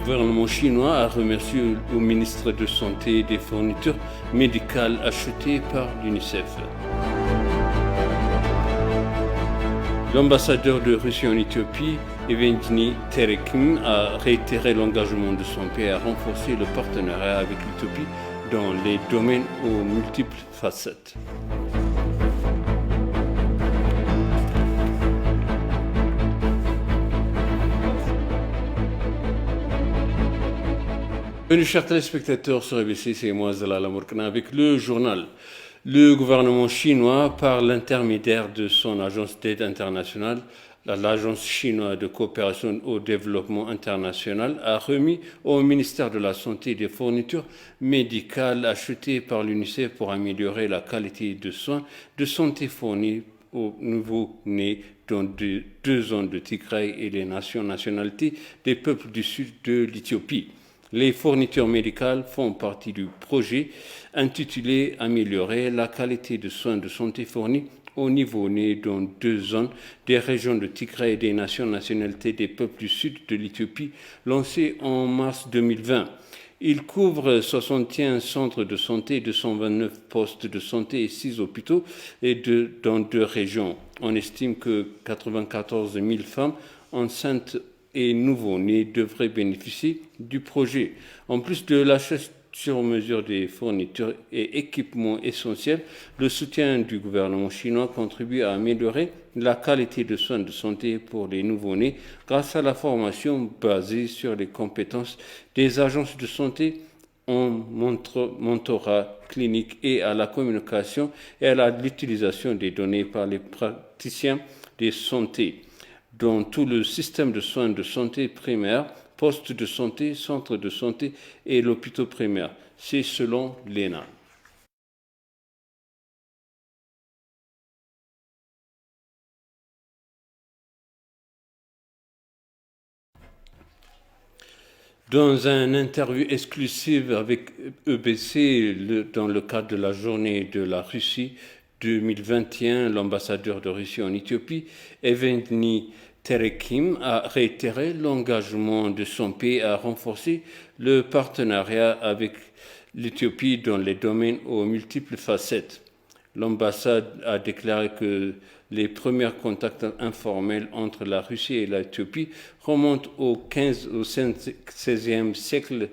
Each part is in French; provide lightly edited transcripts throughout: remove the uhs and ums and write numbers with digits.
gouvernement chinois a remercié au ministre de Santé des fournitures médicales achetées par l'UNICEF. L'ambassadeur de Russie en Éthiopie, Evgeny Terekhim, a réitéré l'engagement de son pays à renforcer le partenariat avec l'Éthiopie dans les domaines aux multiples facettes. Bienvenue chers téléspectateurs sur ABC, c'est moi Zalala Mourkana avec le journal. Le gouvernement chinois, par l'intermédiaire de son agence d'aide internationale, l'Agence chinoise de coopération au développement international, a remis au ministère de la Santé des fournitures médicales achetées par l'UNICEF pour améliorer la qualité de soins de santé fournis aux nouveau-nés dans deux zones de Tigray et les nationalités des peuples du sud de l'Éthiopie. Les fournitures médicales font partie du projet intitulé « Améliorer la qualité de soins de santé fournis au niveau-né dans deux zones des régions de Tigray et des nationalités des peuples du sud de l'Éthiopie » lancé en mars 2020. Il couvre 61 centres de santé, 229 postes de santé et 6 hôpitaux dans deux régions. On estime que 94 000 femmes enceintes et nouveau-nés devraient bénéficier du projet. En plus de l'achat sur mesure des fournitures et équipements essentiels, le soutien du gouvernement chinois contribue à améliorer la qualité de soins de santé pour les nouveau-nés grâce à la formation basée sur les compétences des agences de santé en mentorat clinique et à la communication et à l'utilisation des données par les praticiens de santé dans tout le système de soins de santé primaire, poste de santé, centre de santé et l'hôpital primaire. C'est selon l'ENA. Dans une interview exclusive avec EBC dans le cadre de la journée de la Russie 2021, l'ambassadeur de Russie en Éthiopie, Evgeny Terekhim, a réitéré l'engagement de son pays à renforcer le partenariat avec l'Éthiopie dans les domaines aux multiples facettes. L'ambassade a déclaré que les premiers contacts informels entre la Russie et l'Éthiopie remontent au XVIe siècle,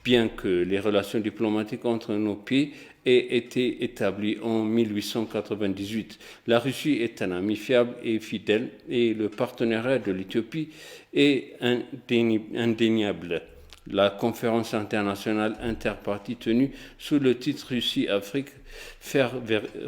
bien que les relations diplomatiques entre nos pays aient été établies en 1898. La Russie est un ami fiable et fidèle et le partenariat de l'Éthiopie est indéniable. La conférence internationale interpartie tenue sous le titre Russie-Afrique faire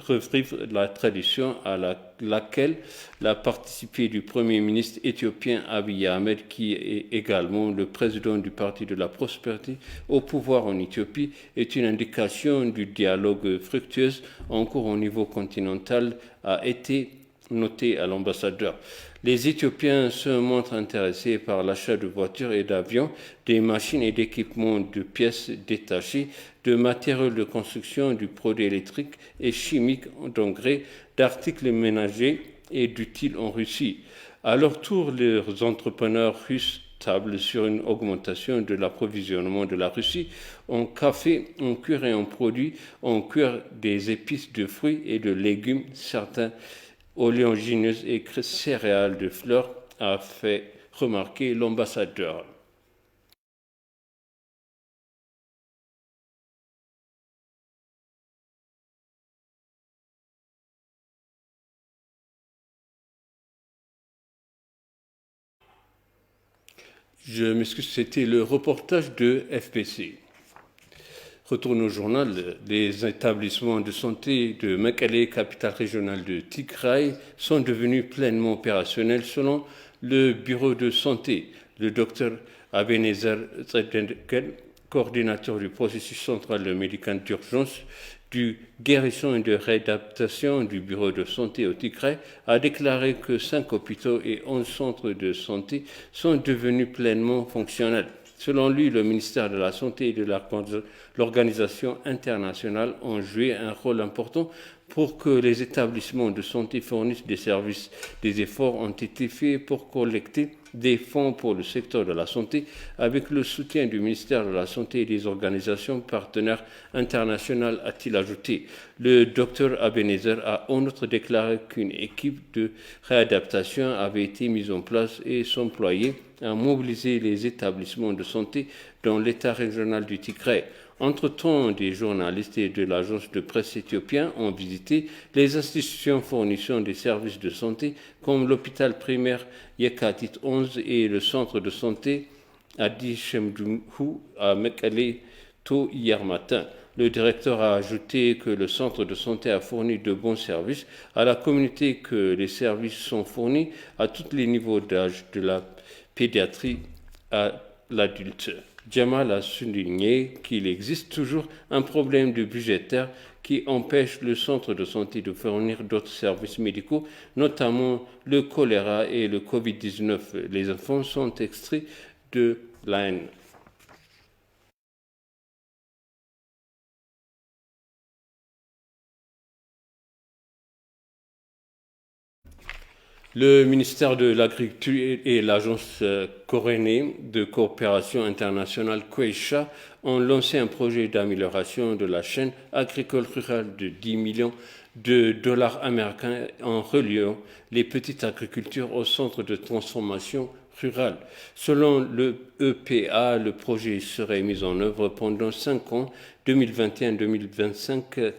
revivre la tradition à laquelle l'a participé du Premier ministre éthiopien Abiy Ahmed, qui est également le président du Parti de la Prospérité au pouvoir en Éthiopie, est une indication du dialogue fructueux en cours au niveau continental, a été noté à l'ambassadeur. Les Éthiopiens se montrent intéressés par l'achat de voitures et d'avions, des machines et d'équipements, de pièces détachées, de matériaux de construction, du produit électrique et chimique, d'engrais, d'articles ménagers et d'utiles en Russie. À leur tour, les entrepreneurs russes tablent sur une augmentation de l'approvisionnement de la Russie en café, en cuir et en produits, en cuir, des épices de fruits et de légumes, certains oléagineuses et céréales de fleurs, a fait remarquer l'ambassadeur. Je m'excuse, c'était le reportage de FPC. Retourne au journal, les établissements de santé de Mekelle, capitale régionale de Tigray, sont devenus pleinement opérationnels selon le bureau de santé. Le docteur Abenezer Tsedenken, coordinateur du processus central de médical d'urgence du guérison et de réadaptation du bureau de santé au Tigray, a déclaré que 5 hôpitaux et 11 centres de santé sont devenus pleinement fonctionnels. Selon lui, le ministère de la Santé et de l'Organisation internationale ont joué un rôle important pour que les établissements de santé fournissent des services. Des efforts ont été faits pour collecter des fonds pour le secteur de la santé avec le soutien du ministère de la Santé et des organisations partenaires internationales, a-t-il ajouté. Le docteur Abenezer a en outre déclaré qu'une équipe de réadaptation avait été mise en place et s'employait à mobiliser les établissements de santé dans l'État régional du Tigray. Entre-temps, des journalistes et de l'agence de presse éthiopien ont visité les institutions fournissant des services de santé comme l'hôpital primaire Yekatit 11 et le centre de santé Adi Shemdumhu à Mekele tôt hier matin. Le directeur a ajouté que le centre de santé a fourni de bons services à la communauté, que les services sont fournis à tous les niveaux d'âge, de la pédiatrie à l'adulte. Jamal a souligné qu'il existe toujours un problème de budgétaire qui empêche le centre de santé de fournir d'autres services médicaux, notamment le choléra et le Covid-19. Les enfants sont extraits de l'AN. Le ministère de l'Agriculture et l'Agence coréenne de coopération internationale Quaysha ont lancé un projet d'amélioration de la chaîne agricole rurale de 10 millions de dollars américains en reliant les petites agricultures au centre de transformation rurale. Selon le EPA, le projet serait mis en œuvre pendant 5 ans, 2021-2025,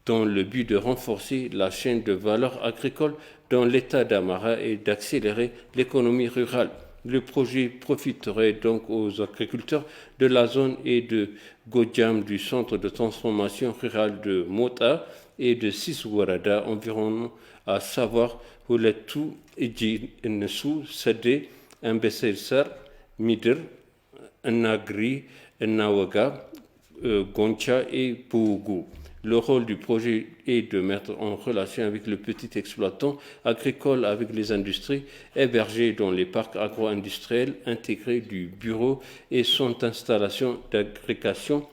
dans le but de renforcer la chaîne de valeur agricole dans l'État d'Amara et d'accélérer l'économie rurale. Le projet profiterait donc aux agriculteurs de la zone et de Godjam du centre de transformation rurale de Mota et de 6 Warada environ, à savoir Huletu, Nesu, Sade, Mbeselsar, Midir, Nagri, Nawaga, Goncha et Pougou. Le rôle du projet est de mettre en relation avec le petit exploitant agricole avec les industries hébergées dans les parcs agro-industriels intégrés du bureau et son installation d'agrégation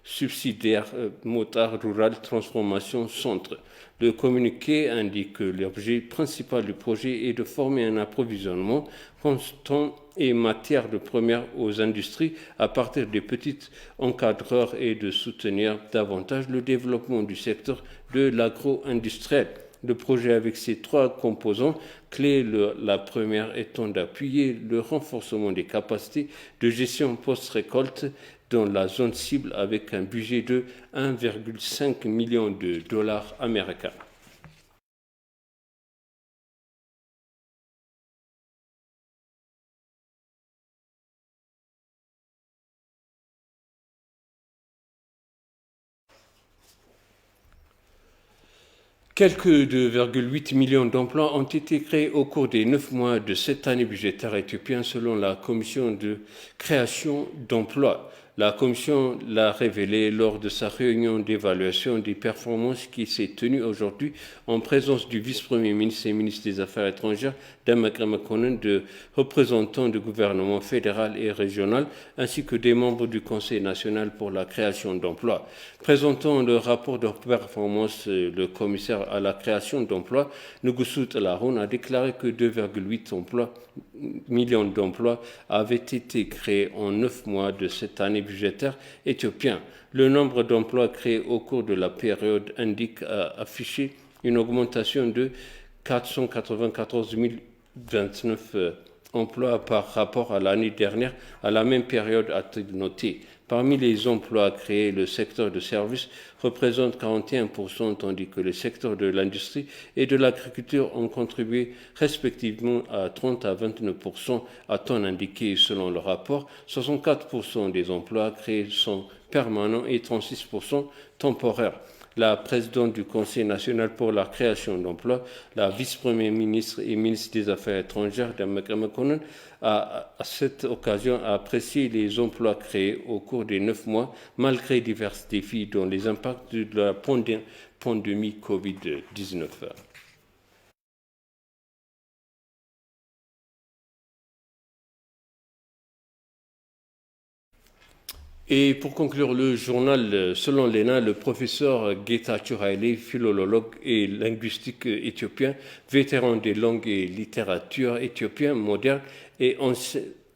subsidiaire motard rural transformation centre. Le communiqué indique que l'objet principal du projet est de former un approvisionnement constant et matières de premières aux industries à partir des petits encadreurs et de soutenir davantage le développement du secteur de l'agro-industriel. Le projet avec ses 3 composants clés, la première étant d'appuyer le renforcement des capacités de gestion post-récolte dans la zone cible avec un budget de 1,5 million de dollars américains. Quelques 2,8 millions d'emplois ont été créés au cours des 9 mois de cette année budgétaire éthiopienne selon la Commission de création d'emplois. La Commission l'a révélé lors de sa réunion d'évaluation des performances qui s'est tenue aujourd'hui en présence du vice-premier ministre et ministre des Affaires étrangères, Damagara Makonnen, de représentants du gouvernement fédéral et régional, ainsi que des membres du Conseil national pour la création d'emplois. Présentant le rapport de performance, le commissaire à la création d'emplois, Nugusut Laroun, a déclaré que 2,8 millions d'emplois avaient été créés en 9 mois de cette année budgétaire éthiopienne. Le nombre d'emplois créés au cours de la période indique afficher une augmentation de 494 029 emplois par rapport à l'année dernière à la même période, a-t-il noté. Parmi les emplois créés, le secteur de services représente 41%, tandis que le secteur de l'industrie et de l'agriculture ont contribué respectivement à 30 à 29%, a-t-on indiqué selon le rapport. 64% des emplois créés sont permanents et 36% temporaires. La présidente du Conseil national pour la création d'emplois, la vice-première ministre et ministre des Affaires étrangères, Damagara Makonnen, a à cette occasion apprécié les emplois créés au cours des 9 mois, malgré divers défis dont les impacts de la pandémie Covid-19. Et pour conclure le journal, selon l'ENA, le professeur Getachew Haile, philologue et linguistique éthiopien, vétéran des langues et littératures éthiopiennes modernes et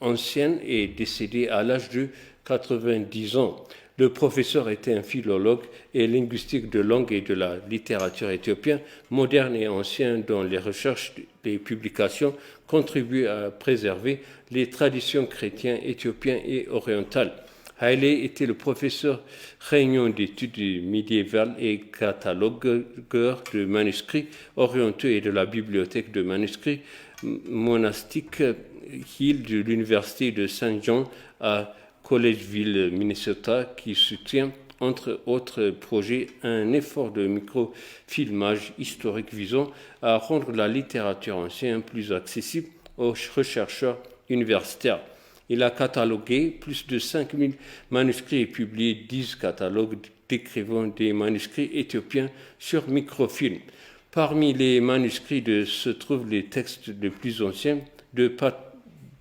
anciennes, est décédé à l'âge de 90 ans. Le professeur était un philologue et linguistique de langue et de la littérature éthiopienne moderne et ancienne, dont les recherches et publications contribuent à préserver les traditions chrétiennes éthiopiennes et orientales. Haile était le professeur réunion d'études médiévales et catalogueur de manuscrits orientaux et de la bibliothèque de manuscrits monastiques Hill de l'université de Saint John à Collegeville, Minnesota, qui soutient, entre autres projets, un effort de microfilmage historique visant à rendre la littérature ancienne plus accessible aux chercheurs universitaires. Il a catalogué plus de 5000 manuscrits et publié 10 catalogues décrivant des manuscrits éthiopiens sur microfilm. Parmi les manuscrits se trouvent les textes les plus anciens de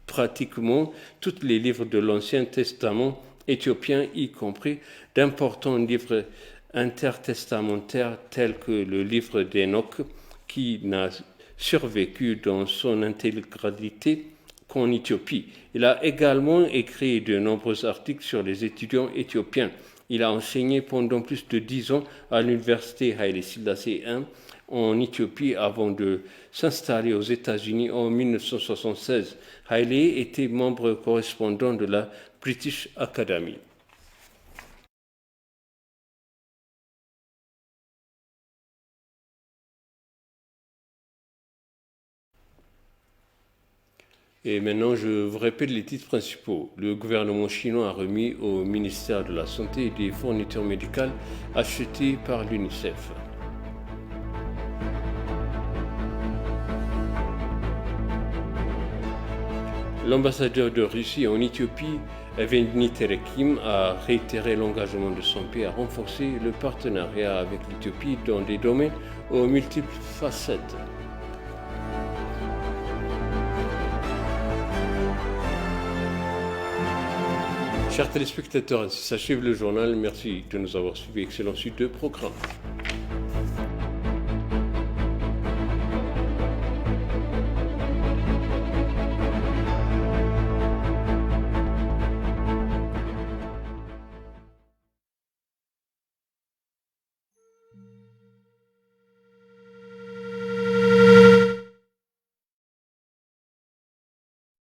pratiquement tous les livres de l'Ancien Testament éthiopien, y compris d'importants livres intertestamentaires tels que le livre d'Enoch, qui n'a survécu dans son intégralité qu'en Éthiopie. Il a également écrit de nombreux articles sur les étudiants éthiopiens. Il a enseigné pendant plus de 10 ans à l'université Haile Selassie I en Éthiopie avant de s'installer aux États-Unis en 1976. Haile était membre correspondant de la British Academy. Et maintenant, je vous répète les titres principaux. Le gouvernement chinois a remis au ministère de la Santé des fournitures médicales achetées par l'UNICEF. L'ambassadeur de Russie en Éthiopie, Evgeny Terekhim, a réitéré l'engagement de son pays à renforcer le partenariat avec l'Éthiopie dans des domaines aux multiples facettes. Chers téléspectateurs, ainsi s'achève le journal. Merci de nous avoir suivis. Excellente suite de programme.